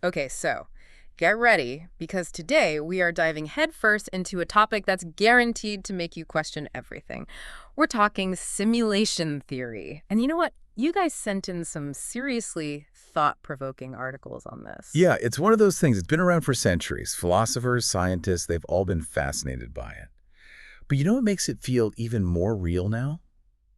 Okay, so get ready because today we are diving headfirst into a topic that's guaranteed to make you question everything. We're talking simulation theory. And you know what? You guys sent in some seriously thought-provoking articles on this. Yeah, it's one of those things. It's been around for centuries. Philosophers, scientists, they've all been fascinated by it. But you know what makes it feel even more real now?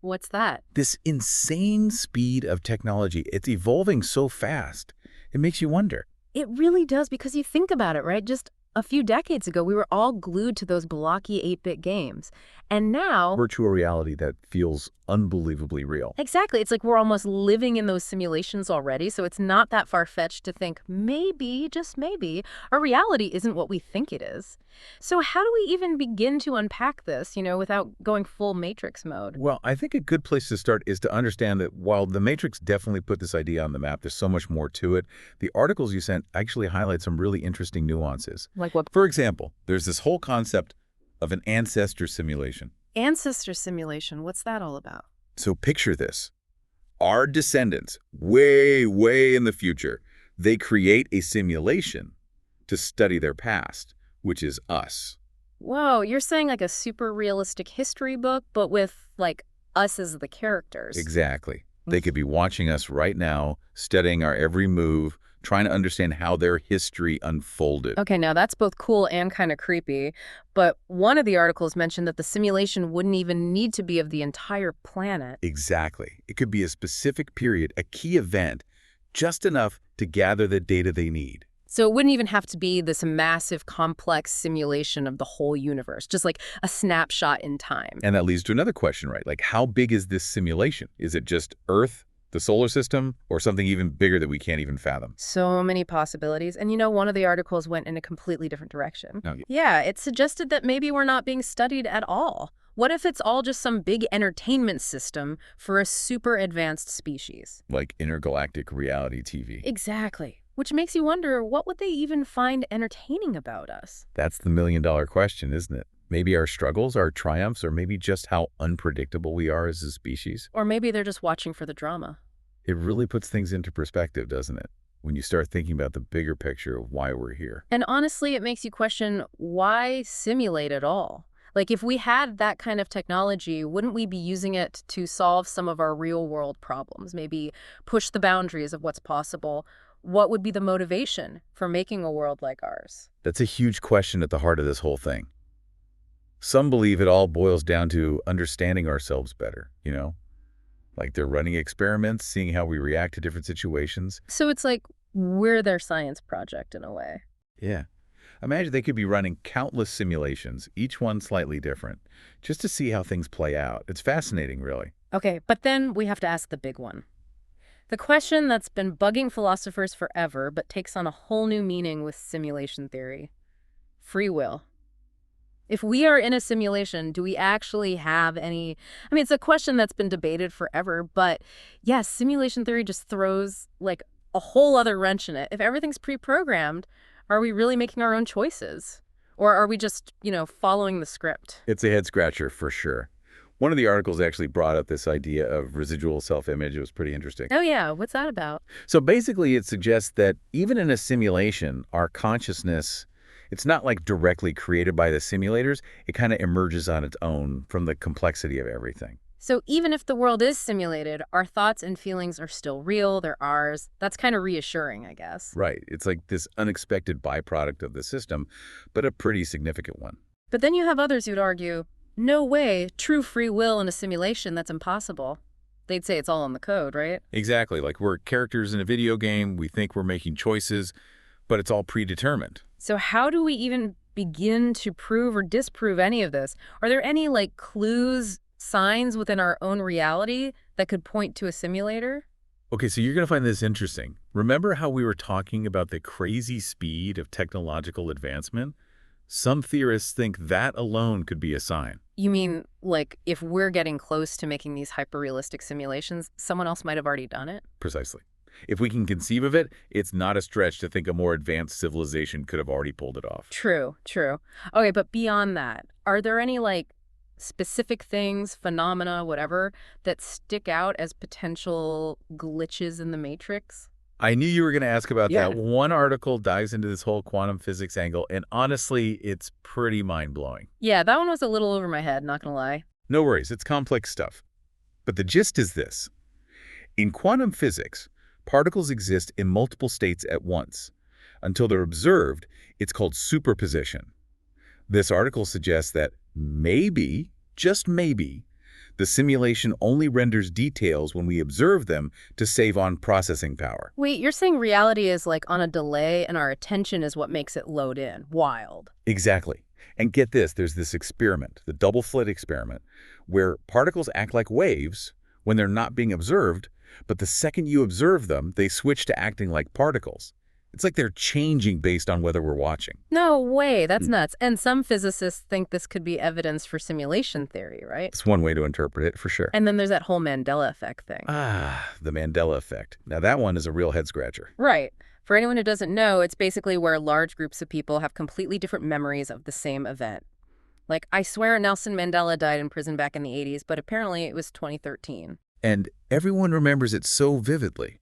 What's that? This insane speed of technology. It's evolving so fast. It makes you wonder. It really does because you think about it, right? Just a few decades ago, we were all glued to those blocky 8-bit games. And now, Virtual reality that feels unbelievably real. exactly, it's like we're almost living in those simulations already, so it's not that far-fetched to think maybe, just maybe, our reality isn't what we think it is. So how do we even begin to unpack this, without going full Matrix mode? Well, I think a good place to start is to understand that while The Matrix definitely put this idea on the map, there's so much more to it. The articles you sent actually highlight some really interesting nuances. Like what? For example, there's this whole concept of an ancestor simulation. Ancestor simulation, what's that all about? So picture this. Our descendants, way, way in the future, they create a simulation to study their past, which is us. Whoa, you're saying like a super realistic history book, but with, like, us as the characters. Exactly. They could be watching us right now, studying our every move, trying to understand how their history unfolded. Okay, now that's both cool and kind of creepy, but one of the articles mentioned that the simulation wouldn't even need to be of the entire planet. Exactly. It could be a specific period, a key event, just enough to gather the data they need. So it wouldn't even have to be this massive, complex simulation of the whole universe, just like a snapshot in time. And that leads to another question, right? Like, how big is this simulation? Is it just Earth, the solar system, or something even bigger that we can't even fathom? So many possibilities. And one of the articles went in a completely different direction. Oh, Yeah, it suggested that maybe we're not being studied at all. What if it's all just some big entertainment system for a super advanced species? like intergalactic reality TV. Exactly. Which makes you wonder, what would they even find entertaining about us? That's the million-dollar question, isn't it? Maybe our struggles, our triumphs, or maybe just how unpredictable we are as a species. Or maybe they're just watching for the drama. It really puts things into perspective, doesn't it? When you start thinking about the bigger picture of why we're here. And honestly, it makes you question, why simulate at all? Like, if we had that kind of technology, wouldn't we be using it to solve some of our real-world problems? Maybe push the boundaries of what's possible? What would be the motivation for making a world like ours? That's a huge question at the heart of this whole thing. Some believe it all boils down to understanding ourselves better, Like they're running experiments, seeing how we react to different situations. So it's like we're their science project in a way. Yeah. Imagine they could be running countless simulations, each one slightly different, just to see how things play out. It's fascinating, really. Okay, but then we have to ask the big one. The question that's been bugging philosophers forever, but takes on a whole new meaning with simulation theory. Free will. If we are in a simulation, do we actually have any... I mean, it's a question that's been debated forever, but yes, simulation theory just throws, like, a whole other wrench in it. If everything's pre-programmed, are we really making our own choices? Or are we just, following the script? It's a head-scratcher for sure. One of the articles actually brought up this idea of residual self-image. It was pretty interesting. Oh yeah, what's that about? So basically, it suggests that even in a simulation, our consciousness, it's not like directly created by the simulators. It kind of emerges on its own from the complexity of everything. So even if the world is simulated, our thoughts and feelings are still real, they're ours. That's kind of reassuring, I guess. Right. It's like this unexpected byproduct of the system, but a pretty significant one. But then you have others who'd argue, no way, true free will in a simulation, that's impossible. They'd say it's all in the code, right? Exactly. Like we're characters in a video game. We think we're making choices, but it's all predetermined. So how do we even begin to prove or disprove any of this? Are there any, like, clues, signs within our own reality that could point to a simulator? Okay, so you're going to find this interesting. Remember how we were talking about the crazy speed of technological advancement? Some theorists think that alone could be a sign. You mean, like, if we're getting close to making these hyper-realistic simulations, someone else might have already done it? Precisely. If we can conceive of it, it's not a stretch to think a more advanced civilization could have already pulled it off. True, true. Okay, but beyond that, are there any, like, specific things, phenomena, whatever, that stick out as potential glitches in the Matrix? I knew you were going to ask about Yeah. that. One article dives into this whole quantum physics angle, and honestly, it's pretty mind-blowing. Yeah, that one was a little over my head, not gonna lie. No worries, it's complex stuff. But the gist is this. In quantum physics, particles exist in multiple states at once. Until they're observed, it's called superposition. This article suggests that maybe, just maybe, the simulation only renders details when we observe them to save on processing power. Wait, you're saying reality is like on a delay and our attention is what makes it load in. Wild. Exactly. And get this, there's this experiment, the double slit experiment, where particles act like waves when they're not being observed, but the second you observe them, they switch to acting like particles. It's like they're changing based on whether we're watching. No way, that's nuts. And some physicists think this could be evidence for simulation theory, right? It's one way to interpret it, for sure. And then there's that whole Mandela effect thing. The Mandela effect. Now that one is a real head-scratcher. Right. For anyone who doesn't know, it's basically where large groups of people have completely different memories of the same event. Like, I swear Nelson Mandela died in prison back in the 80s, but apparently it was 2013. And everyone remembers it so vividly.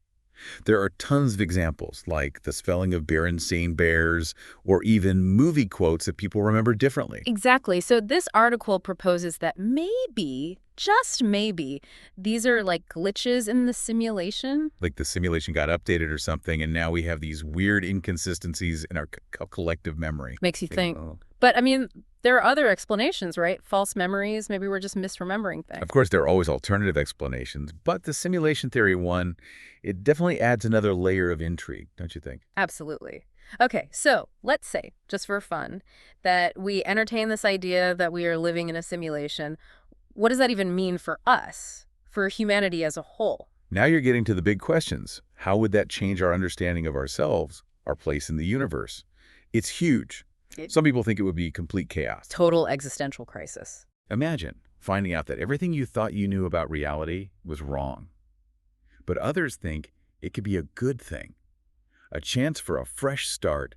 There are tons of examples, like the spelling of Berenstain Bears, or even movie quotes that people remember differently. Exactly. So this article proposes that maybe, just maybe, these are like glitches in the simulation. Like the simulation got updated or something, and now we have these weird inconsistencies in our collective memory. Makes you think. Oh. But, I mean, there are other explanations, right? False memories. Maybe we're just misremembering things. Of course, there are always alternative explanations, but the simulation theory one, it definitely adds another layer of intrigue, don't you think? Absolutely. Okay, so let's say, just for fun, that we entertain this idea that we are living in a simulation. What does that even mean for us, for humanity as a whole? Now you're getting to the big questions. How would that change our understanding of ourselves, our place in the universe? It's huge. Some people think it would be complete chaos. Total existential crisis. Imagine finding out that everything you thought you knew about reality was wrong. But others think it could be a good thing, a chance for a fresh start,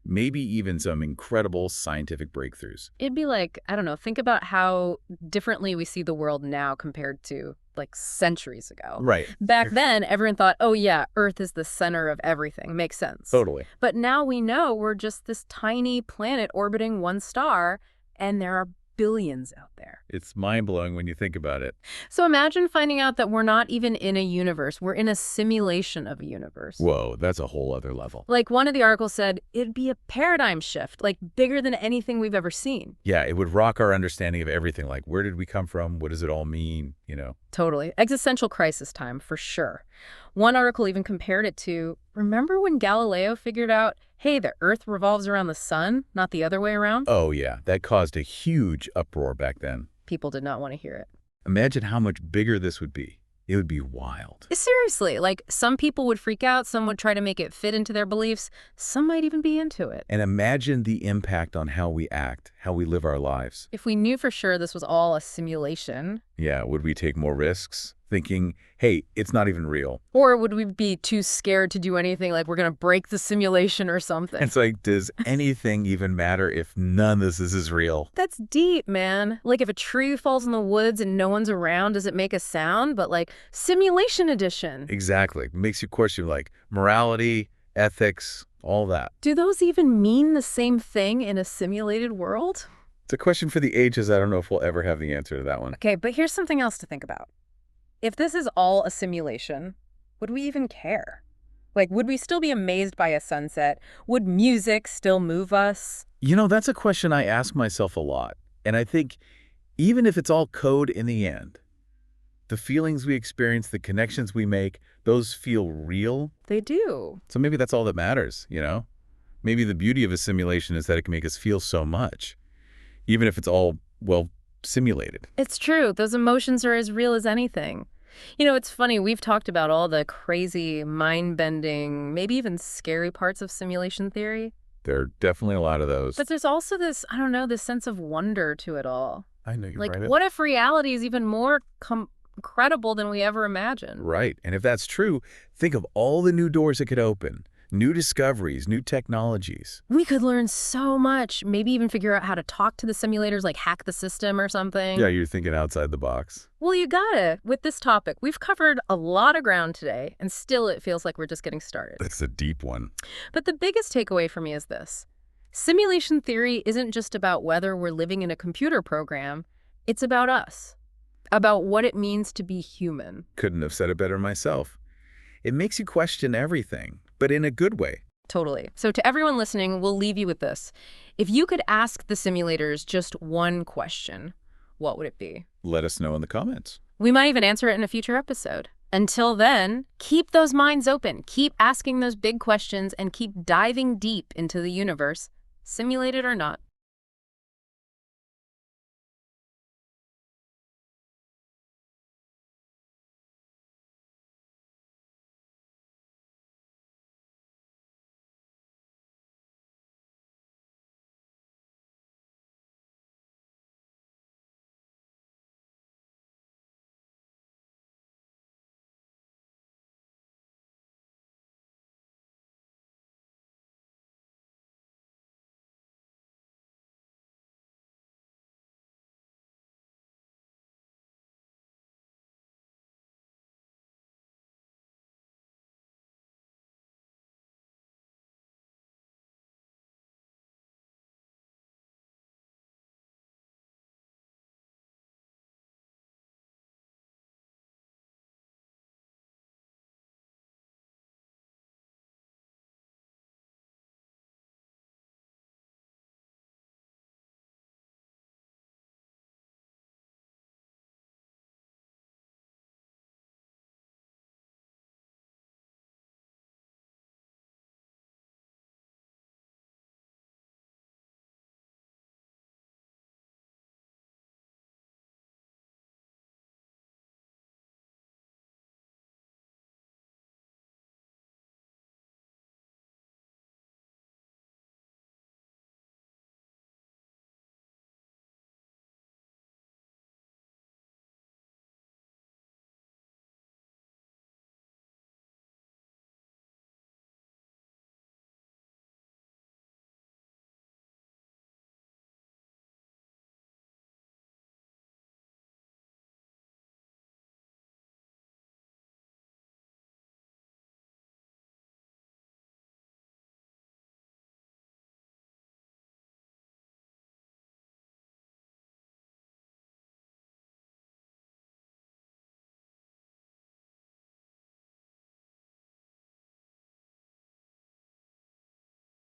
maybe even some incredible scientific breakthroughs. It'd be like, I don't know, think about how differently we see the world now compared to, like, centuries ago. Right. Back then, everyone thought, oh yeah, Earth is the center of everything. Makes sense. Totally. But now we know we're just this tiny planet orbiting one star, and there are billions out there. It's mind-blowing when you think about it. So imagine finding out that we're not even in a universe. We're in a simulation of a universe. Whoa, that's a whole other level. Like one of the articles said, it'd be a paradigm shift, like bigger than anything we've ever seen. Yeah, it would rock our understanding of everything, like where did we come from? What does it all mean? You know? Totally. Existential crisis time, for sure. One article even compared it to, remember when Galileo figured out, hey, the Earth revolves around the sun, not the other way around? Oh yeah, that caused a huge uproar back then. People did not want to hear it. Imagine how much bigger this would be. It would be wild. Seriously, like some people would freak out, some would try to make it fit into their beliefs, some might even be into it. And imagine the impact on how we act, how we live our lives. If we knew for sure this was all a simulation. Yeah, would we take more risks? Thinking, hey, it's not even real. Or would we be too scared to do anything, like we're going to break the simulation or something? It's like, does anything even matter if none of this is real? That's deep, man. Like if a tree falls in the woods and no one's around, does it make a sound? But like simulation edition. Exactly. It makes you question like morality, ethics, all that. Do those even mean the same thing in a simulated world? It's a question for the ages. I don't know if we'll ever have the answer to that one. Okay, but here's something else to think about. If this is all a simulation, would we even care? Like, would we still be amazed by a sunset? Would music still move us? You know, that's a question I ask myself a lot. And I think even if it's all code in the end, the feelings we experience, the connections we make, those feel real. They do. So maybe that's all that matters, you know? Maybe the beauty of a simulation is that it can make us feel so much, even if it's all, well, simulated. It's true. Those emotions are as real as anything. You know, it's funny. We've talked about all the crazy, mind-bending, maybe even scary parts of simulation theory. There are definitely a lot of those. But there's also this, I don't know, this sense of wonder to it all. I know you're like, right. What if reality is even more incredible than we ever imagined? Right. And if that's true, think of all the new doors it could open. New discoveries, new technologies. We could learn so much, maybe even figure out how to talk to the simulators, like hack the system or something. Yeah, you're thinking outside the box. Well, you gotta. With this topic, we've covered a lot of ground today, and still it feels like we're just getting started. That's a deep one. But the biggest takeaway for me is this. Simulation theory isn't just about whether we're living in a computer program. It's about us, about what it means to be human. Couldn't have said it better myself. It makes you question everything, but in a good way. Totally. So to everyone listening, we'll leave you with this. If you could ask the simulators just one question, what would it be? Let us know in the comments. We might even answer it in a future episode. Until then, keep those minds open, keep asking those big questions, and keep diving deep into the universe, simulated or not.